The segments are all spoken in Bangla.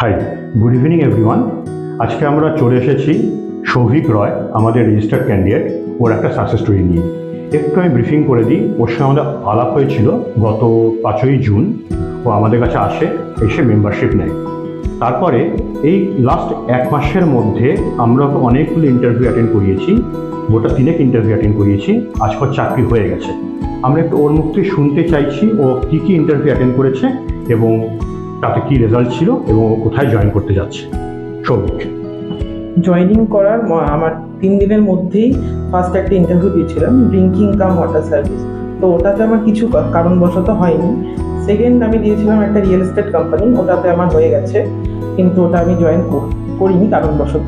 High, good evening everyone. আজকে আমরা চলে এসেছি সৌভিক রয়, আমাদের রেজিস্টার্ড ক্যান্ডিডেট, ওর একটা সাকসেস স্টোরি নিয়ে। একটু আমি ব্রিফিং করে দিই। ওর সঙ্গে আমাদের আলাপ হয়েছিল গত 5ই জুন। ও আমাদের কাছে এসে মেম্বারশিপ নেয়। তারপরে এই লাস্ট 1 মাসের মধ্যে আমরা ওকে অনেকগুলো ইন্টারভিউ অ্যাটেন্ড করিয়েছি, গোটা 3 ইন্টারভিউ অ্যাটেন্ড করিয়েছি। আজকে ওর চাকরি হয়ে গেছে। আমরা একটু ওর মুখ থেকে শুনতে চাইছি ও কী কী ইন্টারভিউ অ্যাটেন্ড করেছে এবং তাতে কি রেজাল্ট ছিল এবং ও কোথায় জয়েন করতে যাচ্ছে। সৌভিক। জয়েনিং করার আমার 3 দিনের মধ্যেই ফার্স্ট একটা ইন্টারভিউ দিয়েছিলাম, ড্রিঙ্কিং কাম ওয়াটার সার্ভিস। তো ওটাতে আমার কিছু কারণবশত হয়নি। সেকেন্ড আমি দিয়েছিলাম একটা রিয়েল এস্টেট কোম্পানি, ওটাতে আমার হয়ে গেছে, কিন্তু ওটা আমি জয়েন করিনি কারণবশত।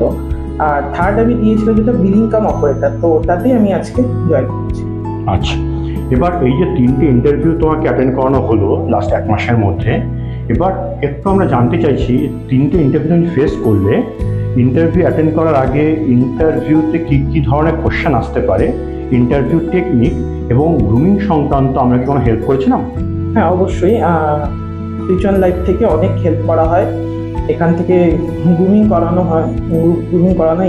আর থার্ড আমি দিয়েছিলাম যেটা বিলিং কাম অপারেটর, তো ওটাতেই আমি আজকে জয়েন করছি। আচ্ছা, এবার এই যে 3টে ইন্টারভিউ তোমাকে অ্যাটেন্ড করানো হলো লাস্ট 1 মাসের মধ্যে, এবার একটু আমরা জানতে চাইছি 3টে ইন্টারভিউ তুমি ফেস করলে, ইন্টারভিউ অ্যাটেন্ড করার আগে ইন্টারভিউতে কী কী ধরনের কোশ্চেন আসতে পারে, ইন্টারভিউ টেকনিক এবং গ্রুমিং সংক্রান্ত আমরা কি কোনো হেল্প করেছিলাম? হ্যাঁ, অবশ্যই। ফিউচার লাইফ থেকে অনেক হেল্প করা হয়। এখান থেকে গ্রুমিং করানো হয়,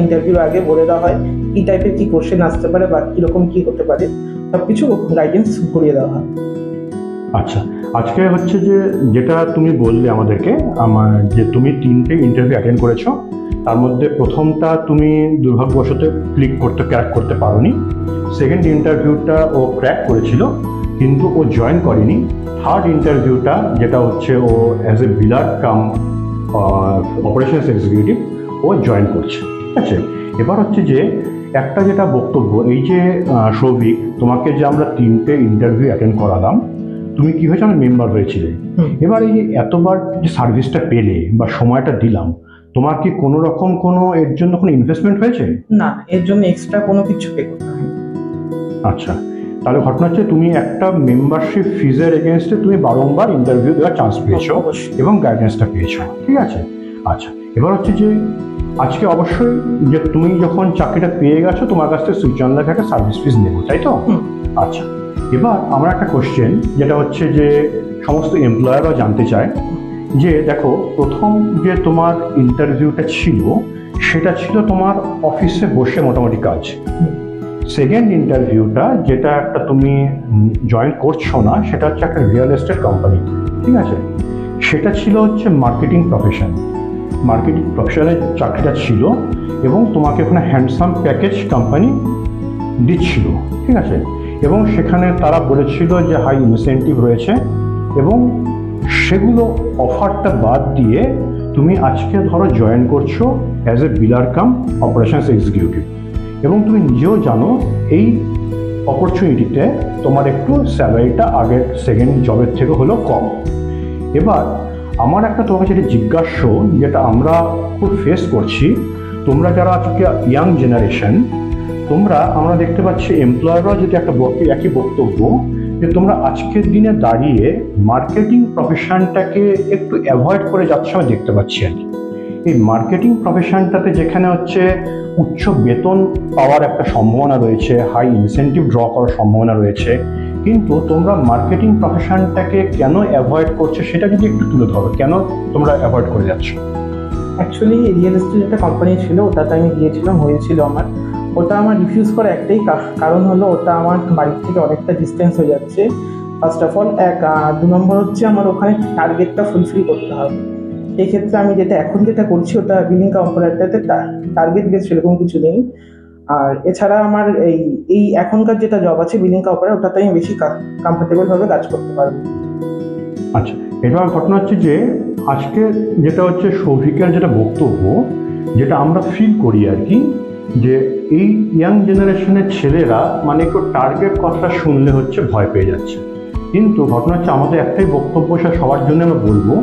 ইন্টারভিউ আগে বলে দেওয়া হয় কী টাইপের কী কোশ্চেন আসতে পারে বা কীরকম কী হতে পারে, সব কিছু গাইডেন্স করিয়ে দেওয়া হয়। আচ্ছা, আজকে হচ্ছে যেটা তুমি বললে আমাদেরকে, যে তুমি 3টে ইন্টারভিউ অ্যাটেন্ড করেছো, তার মধ্যে প্রথমটা তুমি দুর্ভাগ্যবশত ক্র্যাক করতে পারোনি। সেকেন্ড ইন্টারভিউটা ও ক্র্যাক করেছিল কিন্তু ও জয়েন করেনি। থার্ড ইন্টারভিউটা যেটা হচ্ছে ও as a biller cum operations executive ও জয়েন করছে। ঠিক আছে, এবার হচ্ছে একটা যেটা বক্তব্য, এই যে সৌভিক, তোমাকে যে আমরা 3টে ইন্টারভিউ অ্যাটেন্ড করালাম, তুমি কি হয়েছে আমার মেম্বার হয়েছিলে। এবার এই যে এতবার যে সার্ভিসটা পেলে বা সময়টা দিলাম, তোমার কি কোনো রকম এর জন্য কোনো ইনভেস্টমেন্ট হয়েছে? না, এর জন্য এক্সট্রা কোনো কিছু পে করতে হয়। আচ্ছা, তাহলে ঘটনা হচ্ছে তুমি একটা মেম্বারশিপ ফিজের এগেনস্টে তুমি বারংবার ইন্টারভিউ দেওয়ার চান্স পেয়েছো এবং গাইডেন্সটা পেয়েছো। ঠিক আছে, আচ্ছা, এবার হচ্ছে আজকে অবশ্যই যে তুমি যখন চাকরিটা পেয়ে গেছো, তোমার কাছ থেকে সুইজারল্যান্ড লাইফে একটা সার্ভিস ফিজ নেবো, তাই তো? আচ্ছা, এবার আমার একটা কোশ্চেন যেটা হচ্ছে সমস্ত এমপ্লয়াররাও জানতে চায় যে দেখো, প্রথম যে তোমার ইন্টারভিউটা ছিল সেটা ছিল তোমার অফিসে বসে মোটামুটি কাজ। সেকেন্ড ইন্টারভিউটা যেটা একটা তুমি জয়েন করছো না, সেটা হচ্ছে একটা রিয়েল এস্টেট কোম্পানি। ঠিক আছে, সেটা ছিল হচ্ছে মার্কেটিং প্রফেশনের চাকরিটা ছিল এবং তোমাকে ওখানে হ্যান্ডসাম প্যাকেজ কোম্পানি দিচ্ছিল। ঠিক আছে, এবং সেখানে তারা বলেছিল যে হাই ইনসেন্টিভ রয়েছে, এবং সেগুলো অফারটা বাদ দিয়ে তুমি আজকে ধরো জয়েন করছো as a biller cum operations executive, এবং তুমি নিজেও জানো এই অপরচুনিটিতে তোমার একটু স্যালারিটা আগের সেকেন্ড জবের থেকে হলো কম। এবার আমার একটা তোমার কাছে জিজ্ঞাসা, যেটা আমরা খুব ফেস করছি, তোমরা যারা আজকে ইয়াং জেনারেশন, আমরা দেখতে পাচ্ছি এমপ্লয়াররাও যদি একই বক্তব্য, যে তোমরা আজকের দিনে দাঁড়িয়ে মার্কেটিং প্রফেশনটাকে একটু অ্যাভয়েড করে যাচ্ছে আমি দেখতে পাচ্ছি আর কি। এই মার্কেটিং প্রফেশনটাতে যেখানে হচ্ছে উচ্চ বেতন পাওয়ার একটা সম্ভাবনা রয়েছে, হাই ইনসেন্টিভ ড্র করার সম্ভাবনা রয়েছে, কিন্তু তোমরা মার্কেটিং প্রফেশনটাকে কেন অ্যাভয়েড করছো সেটা যদি একটু তুলে ধরো, কেন তোমরা অ্যাভয়েড করে যাচ্ছ? অ্যাকচুয়ালি রিয়েল এস্টেট একটা কোম্পানি ছিল, ওটাতে আমি গিয়েছিলাম, হয়েছিল আমার। ওটা আমার রিফিউজ করার একটাই কারণ হলো, ওটা আমার বাড়ির থেকে অনেকটা ডিস্টেন্স হয়ে যাচ্ছে, ফার্স্ট অফ অল। 2 নম্বর হচ্ছে আমার ওখানে টার্গেটটা ফুলফিল করতে হবে। এই ক্ষেত্রে আমি এখন যেটা করছি, ওটা বিলিং কাম অপারেটরটাতে টার্গেট বেস সেরকম কিছু নেই। আর এছাড়া আমার এই এখনকার যেটা জব আছে বিলিং কাম অপারেটর, ওটাতে আমি বেশি কমফোর্টেবলভাবে কাজ করতে পারবো। আচ্ছা, এবার ঘটনা হচ্ছে আজকে যেটা হচ্ছে সৌভিকের যেটা বক্তব্য, যেটা আমরা ফিল করি আর কি, যে এই ইয়াং জেনারেশনের ছেলেরা একটু টার্গেট কথাটা শুনলে হচ্ছে ভয় পেয়ে যাচ্ছে। কিন্তু ঘটনা হচ্ছে আমাদের একটাই বক্তব্য, সবার জন্য আমরা বলবো,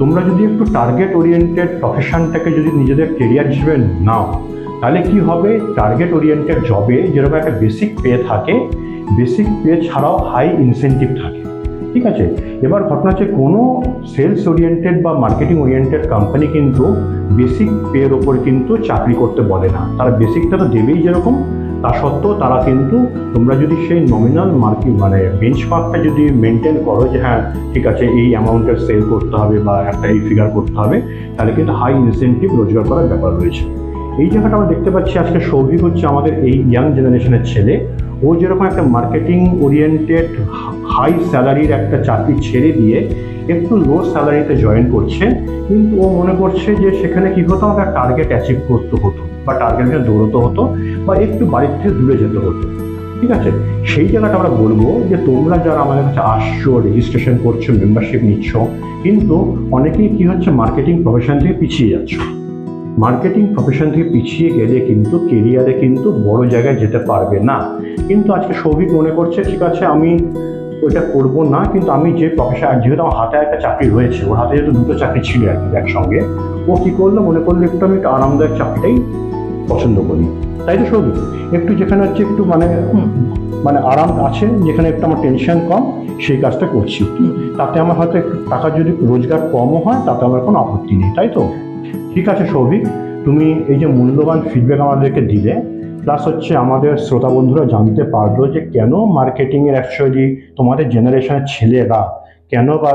তোমরা যদি একটু টার্গেট ওরিয়েন্টেড প্রফেশনটাকে যদি নিজেদের কেরিয়ার হিসেবে নাও, তাহলে কি হবে, টার্গেট ওরিয়েন্টেড জবে যেরকম একটা বেসিক পে থাকে, বেসিক পে ছাড়াও হাই ইনসেন্টিভ থাকে। ঠিক আছে, এবার ঘটনা হচ্ছে কোনো সেলস ওরিয়েন্টেড বা মার্কেটিং ওরিয়েন্টেড কোম্পানি কিন্তু বেসিক পের ওপর কিন্তু চাকরি করতে বলে না। তারা বেসিকটা তো দেবেই যেরকম, তা সত্ত্বেও তারা কিন্তু তোমরা যদি সেই নমিনাল মার্কেট মানে বেঞ্চমার্কটা যদি মেনটেন করো যে হ্যাঁ ঠিক আছে এই অ্যামাউন্টের সেল করতে হবে বা একটা এই ফিগার করতে হবে, তাহলে কিন্তু হাই ইনসেন্টিভ রোজগার করার ব্যাপার রয়েছে। এই জায়গাটা আমরা দেখতে পাচ্ছি আজকে সৌভিক হচ্ছে আমাদের এই ইয়াং জেনারেশনের ছেলে। ও যেরকম একটা মার্কেটিং ওরিয়েন্টেড হাই স্যালারির একটা চাকরি ছেড়ে দিয়ে একটু লো স্যালারিতে জয়েন করছে, কিন্তু ও মনে করছে যে সেখানে কি হতো, আমাকে টার্গেট অ্যাচিভ করতে হতো বা টার্গেটে দৌড়তে হতো বা একটু বাড়ির থেকে দূরে যেতে হতো। ঠিক আছে, সেই জায়গাটা আমরা বলবো যে তোমরা যারা আমাদের কাছে আসছো, রেজিস্ট্রেশন করছো, মেম্বারশিপ নিচ্ছ, কিন্তু অনেকেই কি হচ্ছে মার্কেটিং প্রফেশন থেকে পিছিয়ে যাচ্ছ। মার্কেটিং প্রফেশন থেকে পিছিয়ে গেলে কিন্তু কেরিয়ারে কিন্তু বড় জায়গায় যেতে পারবে না। কিন্তু আজকে সৌভিক মনে করছে ঠিক আছে আমি ওইটা করবো না, কিন্তু আমি যে প্রফেশন, যেহেতু আমার হাতে একটা চাকরি রয়েছে, ওর হাতে যেহেতু দুটো চাকরি ছিল আর কি একসঙ্গে, ও কি করলো মনে করলো একটু আমি আরামদায়ক চাকরিটাই পছন্দ করি। তাই তো সৌভিক, একটু যেখানে হচ্ছে একটু মানে আরাম আছে, যেখানে একটু আমার টেনশন কম, সেই কাজটা করছি। তাতে আমার হয়তো একটু টাকা যদি রোজগার কমও হয় তাতে আমার কোনো আপত্তি নেই, তাই তো? ঠিক আছে সৌভিক, তুমি এই যে মূল্যবান ফিডব্যাক আমাদেরকে দিলে, প্লাস হচ্ছে আমাদের শ্রোতা বন্ধুরা জানতে পারলো যে কেন মার্কেটিংয়ের অ্যাকচুয়ালি তোমাদের জেনারেশনের ছেলেরা কেন বা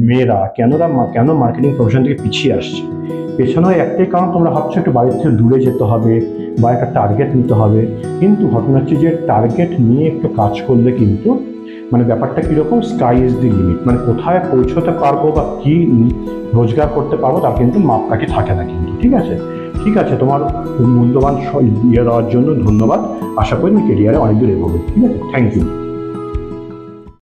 মেয়েরা কেন মার্কেটিং প্রফেশন থেকে পিছিয়ে আসছে। পেছনেও একটাই কারণ, তোমরা ভাবছো একটু বাড়ির থেকে দূরে যেতে হবে বা একটা টার্গেট নিতে হবে, কিন্তু ঘটনা হচ্ছে যে টার্গেট নিয়ে একটু কাজ করলে কিন্তু মানে ব্যাপারটা কীরকম, স্কাই ইজ দি লিমিট, মানে কোথায় পৌঁছতে পারবো বা কী রোজগার করতে পারবো তার কিন্তু মাপকাঠি থাকে না কিন্তু। ঠিক আছে, ঠিক আছে, তোমার মূল্যবান ইয়ে দেওয়ার জন্য ধন্যবাদ। আশা করি তুমি কেরিয়ারে অনেক দূর এগোবে। ঠিক আছে, থ্যাংক ইউ।